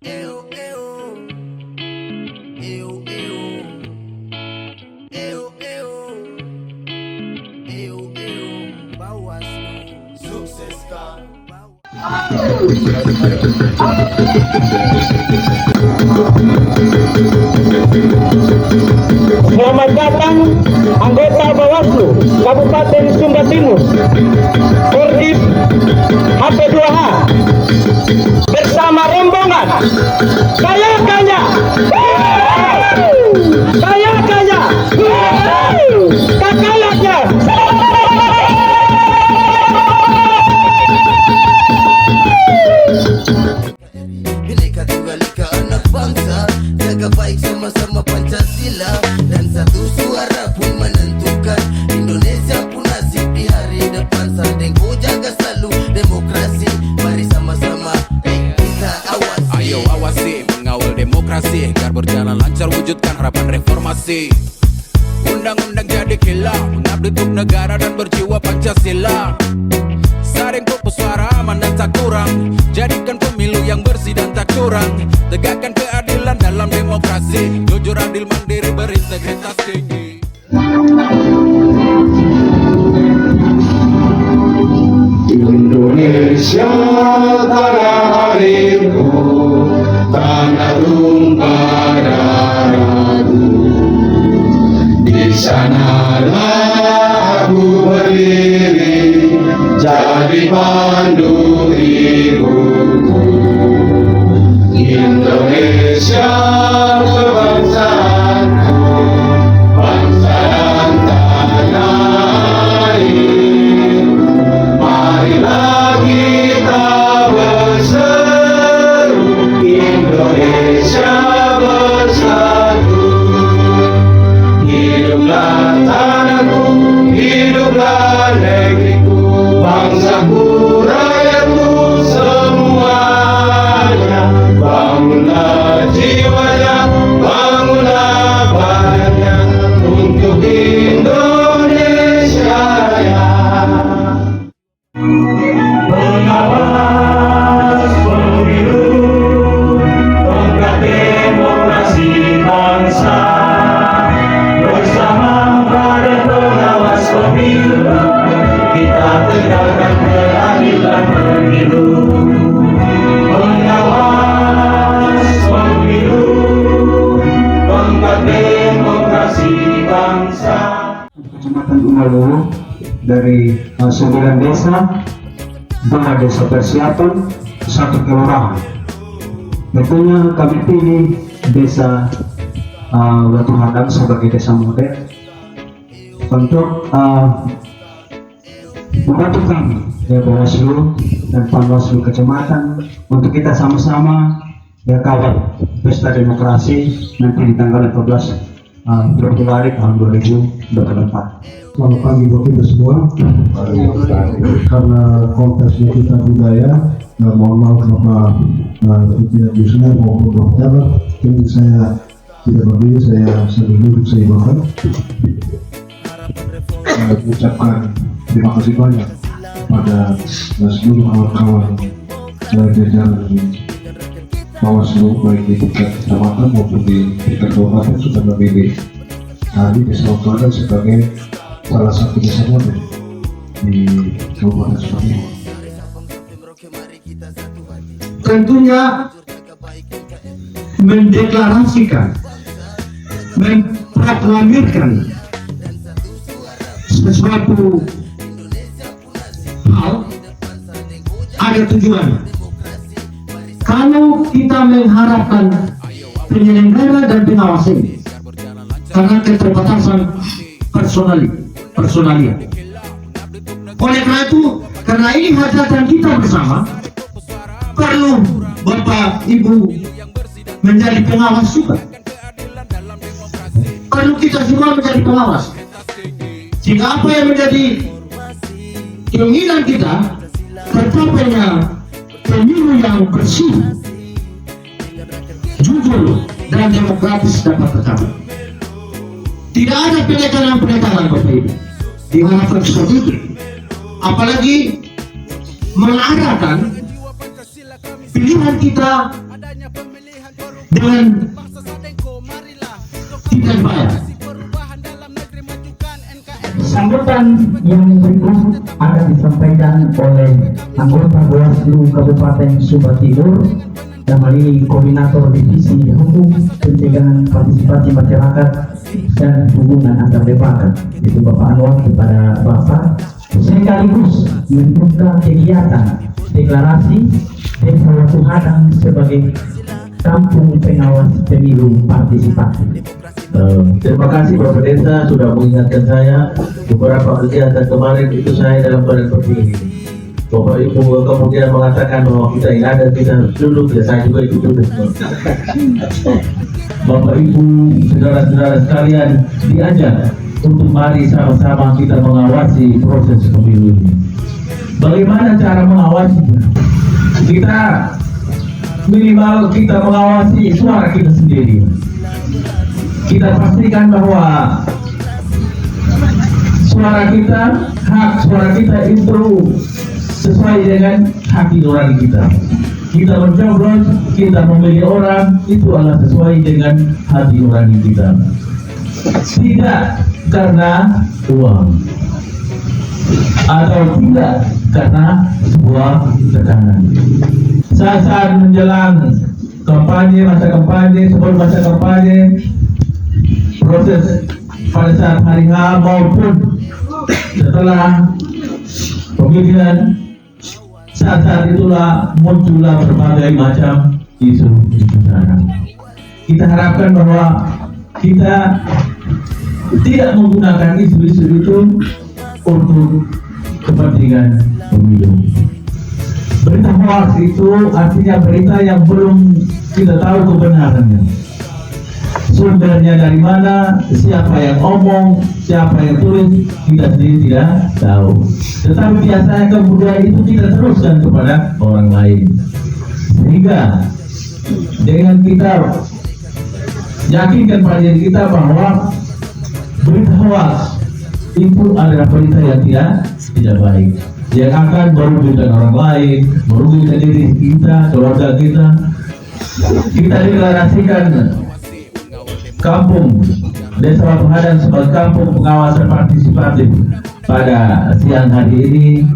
Eu, eu, eu, Bawaslu, sukses kang. Selamat datang anggota Bawaslu Kabupaten Sumba Timur, Kodim HP2H bersama rombongan Kaya Kaya Kakayaknya. Bineka Tunggal Ika anak bangsa, jaga baik sama-sama Pancasila, dan satu suara pun menentukan Indonesia pun nasib di hari depan. Sandeng ku jaga selalu demokrasi, mari sama-sama kita awasi. Ayo awasi, mengawal demokrasi agar berjalan lancar, wujudkan harapan reformasi. Undang-undang jadi kilau, mengabdi untuk negara dan berjiwa Pancasila. Saring pupus suara aman dan tak kurang, jadikan pemilu yang bersih dan tak curang. Tegakkan keadilan dalam demokrasi, jujur adil mandiri berintegritas tinggi. Indonesia tanah airku, tanah tumpah darahku. Di sanalah aku berdiri, jadi pandu ibuku. Indonesia kebangsaanku, bangsa dan tanah air. Marilah kita berseru, Indonesia bersatu. Hiduplah tanahku, hiduplah negeriku, bangsaku, rakyatku semuanya. Bangunlah jiwanya, bangunlah badannya untuk Indonesia Raya. Pengawas pemilu, tonggak demokrasi bangsa. Bersama Badan Pengawas Pemilu, kita tegakkan keadilan pemilu. Pengawas pemilu, tonggak demokrasi bangsa. Kecamatan Umalu dari 9 desa, 2 desa persiapan, 1 kelurahan. Tentunya kami pilih desa Batu Hadang sebagai desa model untuk membantu kami ya Bawaslu dan Panwaslu kecamatan untuk kita sama-sama ya kawal pesta demokrasi nanti di tanggal 14 Februari tahun 2024. Selamat pagi buat kita semua. Karena konteksnya kita budaya, mohon maaf Bapak tidak bisa maupun dokter, jadi saya tidak berdiri, saya sambil duduk, saya makan. Ucapkan terima kasih banyak pada seluruh kawan-kawan jajaran Bawaslu baik di tingkat kecamatan maupun di tingkat kabupaten sudah memilih kami desa Otodan sebagai salah satu desa model di Kabupaten Sumba Timur. Tentunya mendeklarasikan, memproklamirkan sesuatu hal ada tujuannya. Kalau kita mengharapkan penyelenggara dan pengawas ini karena keterbatasan personalia. Oleh karena itu, karena ini hajatan kita bersama, perlu Bapak Ibu menjadi pengawas juga. Perlu kita semua menjadi pengawas. Jika apa yang menjadi keinginan kita, tercapainya pemilu yang bersih, jujur dan demokratis dapat tercapai. Tidak ada penekanan Bapak Ibu diharapkan seperti itu. Apalagi mengarahkan pilihan kita dengan tidak bayar. Sambutan yang berikut akan disampaikan oleh anggota Bawaslu Kabupaten Sumba Timur dan ini Koordinator Divisi Hukum Pencegahan Partisipasi Masyarakat dan Hubungan Antar Lembaga, itu Bapak Anwar, kepada Bapak sekaligus membuka kegiatan deklarasi Desa Watu Hadang sebagai Kampung Pengawas Pemilu Partisipatif. Terima kasih Bapak Desa sudah mengingatkan saya. Beberapa kegiatan kemarin itu saya dalam badan terpilih. Bapak Ibu kemudian mengatakan bahwa kita ini ada, kita harus duduk, ya saya juga ikut duduk. Bapak Ibu, saudara-saudara sekalian, diajak untuk mari sama-sama kita mengawasi proses pemilu ini. Bagaimana cara mengawasinya? Kita minimal kita mengawasi suara kita sendiri. Kita pastikan bahwa suara kita, hak suara kita itu sesuai dengan hati nurani kita. Kita mencoblos, kita memilih orang, itu adalah sesuai dengan hati nurani kita. Tidak karena uang atau tidak karena sebuah tekanan. Saat menjelang kampanye, masa kampanye, sebelum masa kampanye, proses pada saat hari H maupun setelah pemilihan, saat itulah muncullah berbagai macam isu sana. Kita harapkan bahwa kita tidak menggunakan isu-isu itu untuk kepentingan pemilu. Berita hoax itu artinya berita yang belum kita tahu kebenarannya. Sumbernya dari mana, siapa yang omong, siapa yang tulis, kita sendiri tidak tahu. Tetapi biasanya kemudian itu kita teruskan kepada orang lain. Sehingga dengan kita yakinkan pada diri kita bahwa berita hoax itu adalah berita yang tidak baik, yang akan merugikan orang lain, merugikan diri kita, keluarga kita. Kita deklarasikan Kampung Desa Watu Hadang sebagai Kampung Pengawasan Partisipatif pada siang hari ini.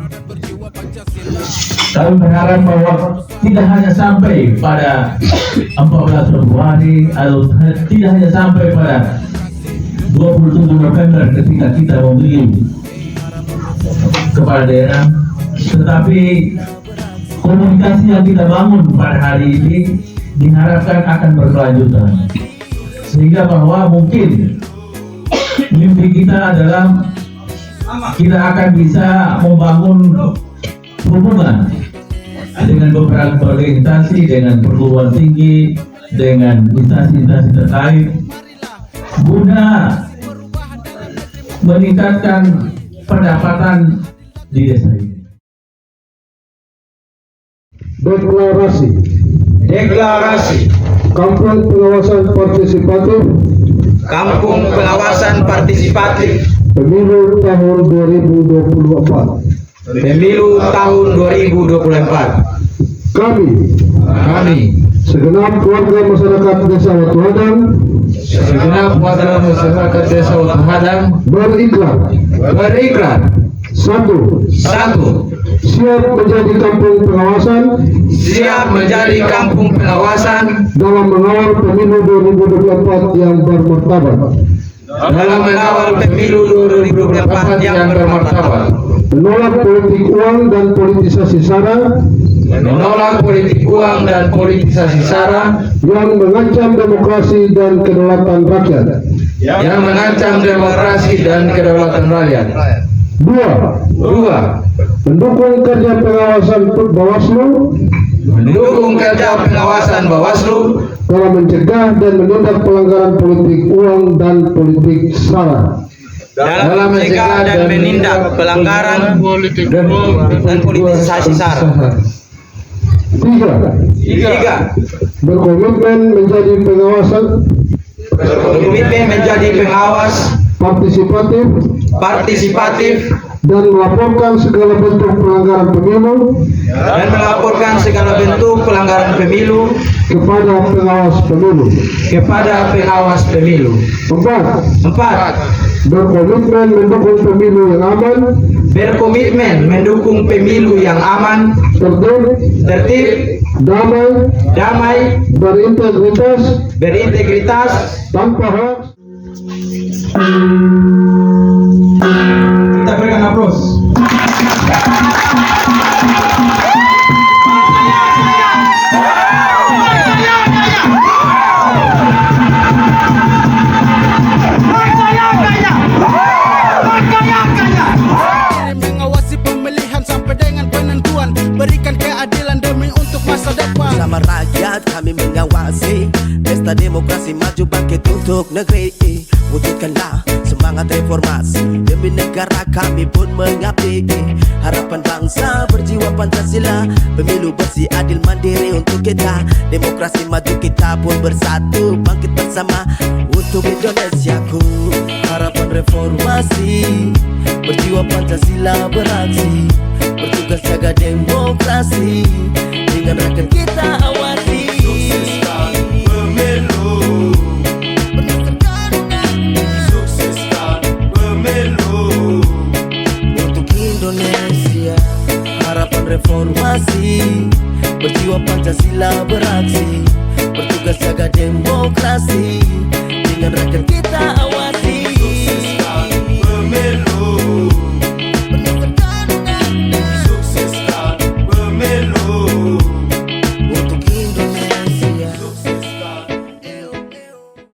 Kami berharap bahwa tidak hanya sampai pada 14 Februari atau tidak hanya sampai pada 27 November ketika kita memilih kepala daerah, tetapi komunikasi yang kita bangun pada hari ini diharapkan akan berkelanjutan. Sehingga bahwa mungkin mimpi kita adalah kita akan bisa membangun hubungan dengan beberapa instansi, dengan perguruan tinggi, dengan instansi-instansi terkait, guna meningkatkan pendapatan di desa ini. Deklarasi Kampung Pengawasan Partisipatif Pemilu tahun 2024. Kami segenap keluarga masyarakat Desa Watu Hadang berikrar satu siap menjadi kampung pengawasan dalam mengawal pemilu 2024 yang bermartabat. Menolak politik uang dan politisasi sara yang mengancam demokrasi dan kedaulatan rakyat. Dua, mendukung kerja pengawasan Bawaslu dalam mencegah dan menindak pelanggaran politik uang dan politik sara. Tiga, berkomitmen menjadi pengawas partisipatif dan melaporkan segala bentuk pelanggaran pemilu kepada pengawas pemilu. 4. Berkomitmen mendukung pemilu yang aman, tertib, damai, berintegritas, tanpa hoax. Kita berikan aplaus. Mengawasi pemilihan sampai dengan penentuan, berikan keadilan demi untuk masa depan. Bersama rakyat kami mengawasi pesta demokrasi maju bangkit untuk negeri. Wujudkanlah semangat reformasi, demi negara kami pun mengabdi. Harapan bangsa berjiwa Pancasila, pemilu bersih adil mandiri untuk kita. Demokrasi maju kita pun bersatu, bangkit bersama untuk Indonesiaku. Harapan reformasi, berjiwa Pancasila beraksi, bertugas jaga demokrasi, dengan rakyat kita awasi. Sukseskan pemilu, sukseskan pemilu untuk Indonesia. Harapan reformasi, berjiwa Pancasila beraksi, bertugas jaga demokrasi, dengan rakyat kita